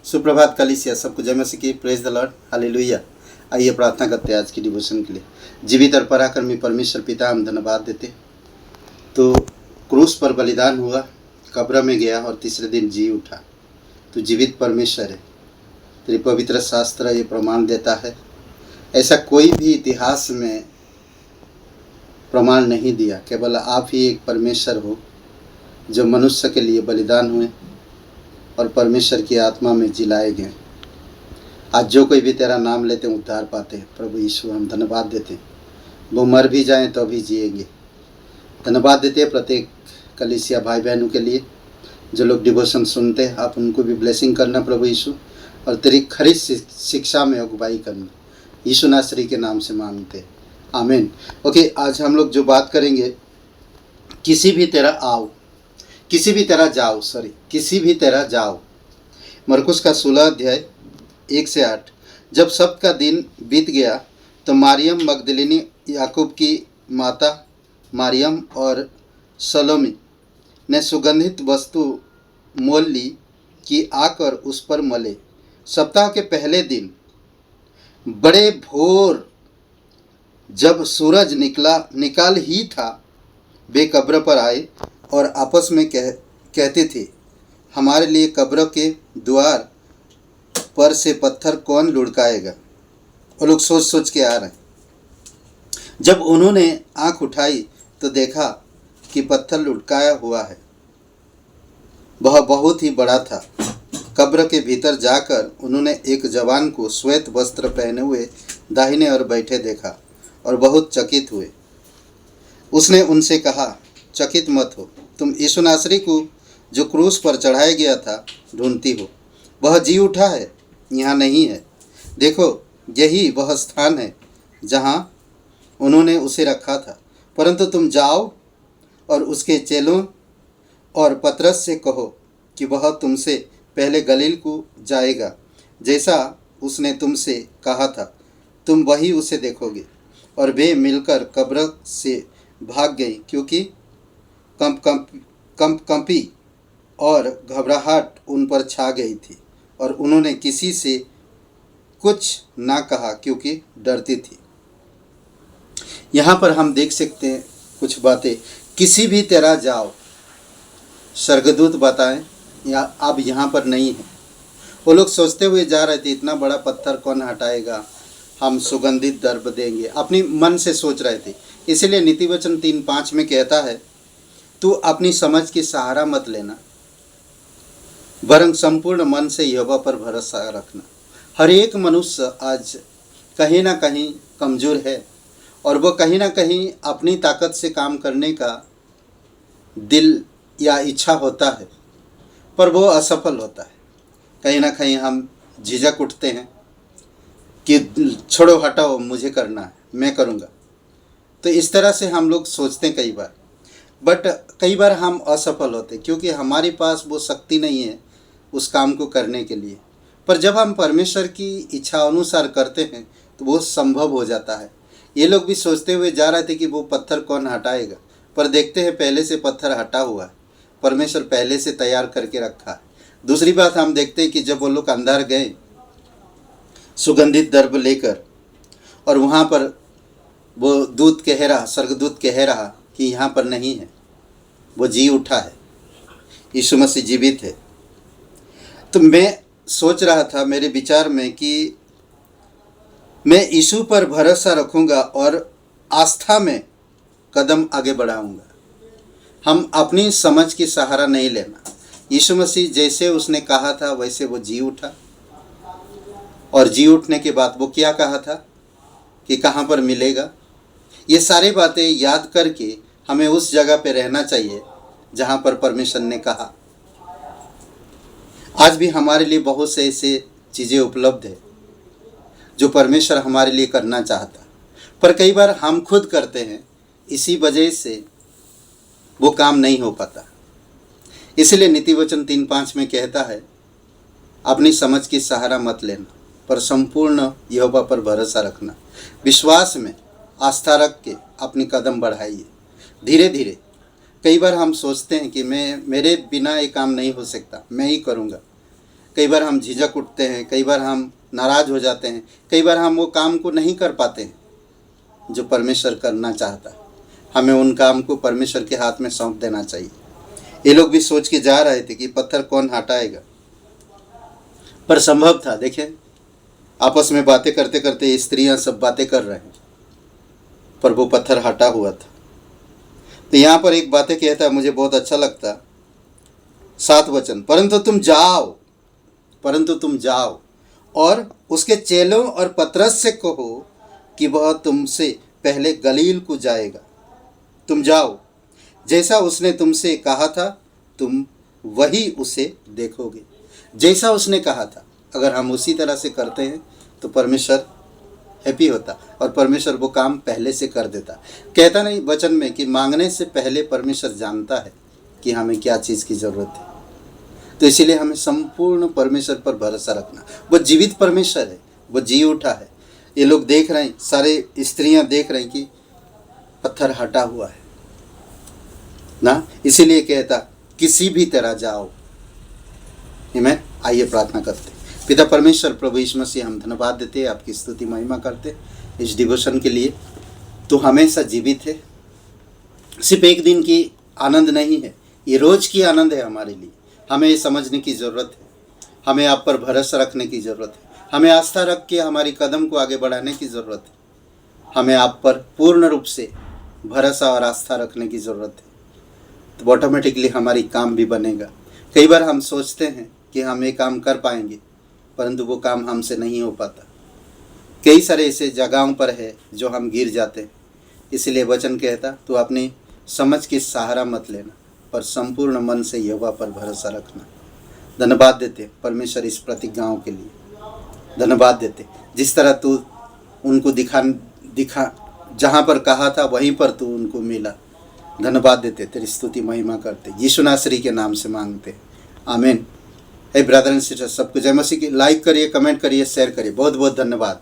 सुप्रभात कलीसिया, सबको जय मसीह की। Praise the Lord, hallelujah. आइए प्रार्थना करते हैं आज की डिवोशन के लिए। जीवित और पराक्रमी परमेश्वर पिता, हम धन्यवाद देते। तो क्रूस पर बलिदान हुआ, कब्र में गया और तीसरे दिन जी उठा। तो जीवित परमेश्वर है। तेरी पवित्र शास्त्र ये प्रमाण देता है, ऐसा कोई भी इतिहास में प्रमाण नहीं दिया। केवल आप ही एक परमेश्वर हो जो मनुष्य के लिए बलिदान हुए और परमेश्वर की आत्मा में जिलाए गए। आज जो कोई भी तेरा नाम लेते हैं उद्धार पाते हैं। प्रभु यीशु, हम धन्यवाद देते हैं। वो मर भी जाएं तो भी जिएंगे। धन्यवाद देते हैं प्रत्येक कलीसिया भाई बहनों के लिए जो लोग डिवोशन सुनते हैं। आप उनको भी ब्लेसिंग करना प्रभु यीशु, और तेरी खरी शिक्षा में अगुवाई करना। यीशु नासरी के नाम से मांगते हैं, आमीन। ओके, आज हम लोग जो बात करेंगे, किसी भी तरह आओ, किसी भी तरह जाओ, किसी भी तरह जाओ। मरकुस का 16 अध्याय 1 से 8। जब सब्त का दिन बीत गया तो मारियम मगदलिनी, याकूब की माता मारियम और सलोमी ने सुगंधित वस्तु मोल ली कि आकर उस पर मले। सप्ताह के पहले दिन बड़े भोर जब सूरज निकाल ही था, वे कब्र पर आए और आपस में कहते थे, हमारे लिए कब्र के द्वार पर से पत्थर कौन लुढ़काएगा। वो लोग सोच सोच के आ रहे हैं। जब उन्होंने आंख उठाई तो देखा कि पत्थर लुढ़काया हुआ है। वह बहुत ही बड़ा था। कब्र के भीतर जाकर उन्होंने एक जवान को श्वेत वस्त्र पहने हुए दाहिने ओर बैठे देखा और बहुत चकित हुए। उसने उनसे कहा, चकित मत हो, तुम यीशु नासरी को जो क्रूस पर चढ़ाया गया था ढूंढती हो। वह जी उठा है, यहाँ नहीं है। देखो, यही वह स्थान है जहाँ उन्होंने उसे रखा था। परंतु तुम जाओ और उसके चेलों और पतरस से कहो कि वह तुमसे पहले गलील को जाएगा। जैसा उसने तुमसे कहा था, तुम वही उसे देखोगे। और वे मिलकर कब्र से भाग गई, क्योंकि कंपी और घबराहट उन पर छा गई थी, और उन्होंने किसी से कुछ ना कहा क्योंकि डरती थी। यहाँ पर हम देख सकते हैं कुछ बातें। किसी भी तरह जाओ, स्वर्गदूत बताएं, या अब यहाँ पर नहीं है। वो लोग सोचते हुए जा रहे थे, इतना बड़ा पत्थर कौन हटाएगा, हम सुगंधित द्रव्य देंगे, अपनी मन से सोच रहे थे। इसलिए नीतिवचन 3:5 में कहता है, तू अपनी समझ की सहारा मत लेना, वरन संपूर्ण मन से यहोवा पर भरोसा रखना। हर एक मनुष्य आज कहीं ना कहीं कमज़ोर है, और वो कहीं ना कहीं अपनी ताकत से काम करने का दिल या इच्छा होता है, पर वो असफल होता है। कहीं ना कहीं हम झिझक उठते हैं कि छोड़ो, हटाओ, मुझे करना है, मैं करूँगा। तो इस तरह से हम लोग सोचते हैं कई बार, बट कई बार हम असफल होते हैं क्योंकि हमारे पास वो शक्ति नहीं है उस काम को करने के लिए। पर जब हम परमेश्वर की इच्छा अनुसार करते हैं तो वो संभव हो जाता है। ये लोग भी सोचते हुए जा रहे थे कि वो पत्थर कौन हटाएगा, पर देखते हैं पहले से पत्थर हटा हुआ है, परमेश्वर पहले से तैयार करके रखा है। दूसरी बात हम देखते हैं कि जब वो लोग अंदर गए सुगंधित द्रव्य लेकर, और वहाँ पर वो स्वर्गदूत कह रहा कि यहाँ पर नहीं है, वो जी उठा है, यीशु मसीह जीवित है। तो मैं सोच रहा था मेरे विचार में कि मैं यीशु पर भरोसा रखूँगा और आस्था में कदम आगे बढ़ाऊँगा। हम अपनी समझ की सहारा नहीं लेना। यीशु मसीह जैसे उसने कहा था वैसे वो जी उठा, और जी उठने के बाद वो क्या कहा था कि कहाँ पर मिलेगा। ये सारी बातें याद करके हमें उस जगह पे रहना चाहिए जहाँ पर परमेश्वर ने कहा। आज भी हमारे लिए बहुत से ऐसे चीज़ें उपलब्ध है जो परमेश्वर हमारे लिए करना चाहता, पर कई बार हम खुद करते हैं, इसी वजह से वो काम नहीं हो पाता। इसलिए नीतिवचन 3:5 में कहता है, अपनी समझ की सहारा मत लेना, पर संपूर्ण यहोवा पर भरोसा रखना। विश्वास में आस्था रख के अपनी कदम बढ़ाइए धीरे धीरे। कई बार हम सोचते हैं कि मेरे बिना ये काम नहीं हो सकता, मैं ही करूँगा, कई बार हम झिझक उठते हैं, कई बार हम नाराज़ हो जाते हैं, कई बार हम वो काम को नहीं कर पाते हैं जो परमेश्वर करना चाहता है। हमें उन काम को परमेश्वर के हाथ में सौंप देना चाहिए। ये लोग भी सोच के जा रहे थे कि पत्थर कौन हटाएगा, पर संभव था। देखें, आपस में बातें करते करते स्त्रियां सब बातें कर रहे हैं, पर वो पत्थर हटा हुआ था। तो यहाँ पर एक बातें कहता है, मुझे बहुत अच्छा लगता, 7 वचन, परंतु तुम जाओ और उसके चेलों और पतरस से कहो कि वह तुमसे पहले गलील को जाएगा। तुम जाओ, जैसा उसने तुमसे कहा था तुम वही उसे देखोगे। जैसा उसने कहा था, अगर हम उसी तरह से करते हैं तो परमेश्वर हैप्पी होता और परमेश्वर वो काम पहले से कर देता। कहता नहीं वचन में कि मांगने से पहले परमेश्वर जानता है कि हमें क्या चीज़ की ज़रूरत है। तो इसीलिए हमें संपूर्ण परमेश्वर पर भरोसा रखना। वो जीवित परमेश्वर है, वो जी उठा है। ये लोग देख रहे हैं, सारे स्त्रियां देख रही कि पत्थर हटा हुआ है ना, इसीलिए कहता किसी भी तरह जाओ। आमीन। आइए प्रार्थना करते। पिता परमेश्वर, प्रभु यीशु मसीह, हम धन्यवाद देते, आपकी स्तुति महिमा करते इस डिवोशन के लिए। तो हमेशा जीवित है, सिर्फ एक दिन की आनंद नहीं है, ये रोज की आनंद है हमारे लिए। हमें ये समझने की ज़रूरत है, हमें आप पर भरोसा रखने की ज़रूरत है, हमें आस्था रख के हमारी कदम को आगे बढ़ाने की ज़रूरत है। हमें आप पर पूर्ण रूप से भरोसा और आस्था रखने की ज़रूरत है, तो ऑटोमेटिकली हमारी काम भी बनेगा। कई बार हम सोचते हैं कि हम ये काम कर पाएंगे, परंतु वो काम हमसे नहीं हो पाता। कई सारे ऐसे जगहों पर है जो हम गिर जाते हैं। इसलिए वचन कहता, तो अपनी समझ की सहारा मत लेना, पर संपूर्ण मन से यहोवा पर भरोसा रखना। धन्यवाद देते परमेश्वर इस प्रतिज्ञाओं के लिए, धन्यवाद देते जिस तरह तू उनको दिखा जहाँ पर कहा था वहीं पर तू उनको मिला। धन्यवाद देते, तेरी स्तुति महिमा करते, यीशु नासरी के नाम से मांगते, आमीन। हे ब्रदर एंड सिस्टर, सबको जय मसीह की। लाइक करिए, कमेंट करिए, शेयर करिए। बहुत बहुत धन्यवाद।